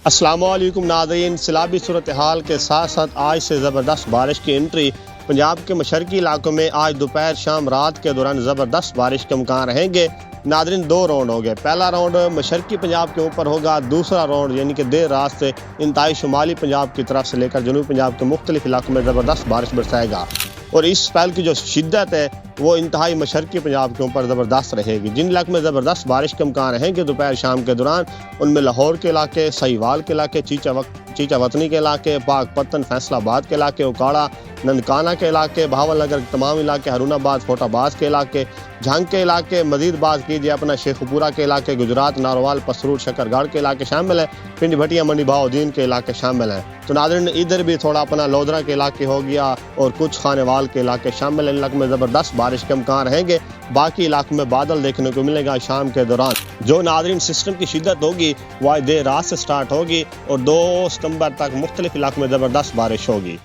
अस्सलाम वालेकुम नाज़रीन, सैलाबी सूरत-ए-हाल के साथ साथ आज से ज़बरदस्त बारिश की एंट्री। पंजाब के मशरकी इलाकों में आज दोपहर शाम रात के दौरान ज़बरदस्त बारिश के इम्कान रहेंगे। नाज़रीन, दो राउंड हो गए। पहला राउंड मशरकी पंजाब के ऊपर होगा, दूसरा राउंड यानी कि देर रात से इंतहाई शुमाली पंजाब की तरफ से लेकर जनूबी पंजाब के मुख्तलिफ इलाकों में ज़बरदस्त बारिश बरसाएगा और इस स्पेल की जो शिद्दत है वो इंतहाई मशरकी पंजाब के ऊपर ज़बरदस्त रहेगी। जिन इलाकों में ज़बरदस्त बारिश के इम्कान रहेंगे दोपहर शाम के दौरान, उनमें लाहौर के इलाके, सहीवाल के इलाके, चीचा वतनी के इलाके, पाकपतन, फैसलाबाद के इलाके, उकाड़ा, ननकाना के इलाके, बहावलनगर के तमाम इलाके, हरुणाबाद, फोटाबाद के इलाके, झंग के इलाके, मजीद बात कीजिए अपना शेखुपुरा के इलाके, गुजरात, नारोवाल, पसरूर, शकरगढ़ के इलाके शामिल हैं, पिंड भटिया, मंडी बहाउद्दीन के इलाके शामिल हैं। तो नाज़रीन, इधर भी थोड़ा अपना लोधरा के इलाके हो गया और कुछ खानेवाल के इलाके शामिल हैं। इन इलाकों में ज़बरदस्त बारिश के इम्कान रहेंगे। बाकी इलाकों में बादल देखने को मिलेगा शाम के दौरान। जो नाज़रीन सिस्टम की शिद्दत होगी वह देर रात से स्टार्ट होगी और 2 सितंबर तक मुख्तलिफ इलाकों में ज़बरदस्त बारिश होगी।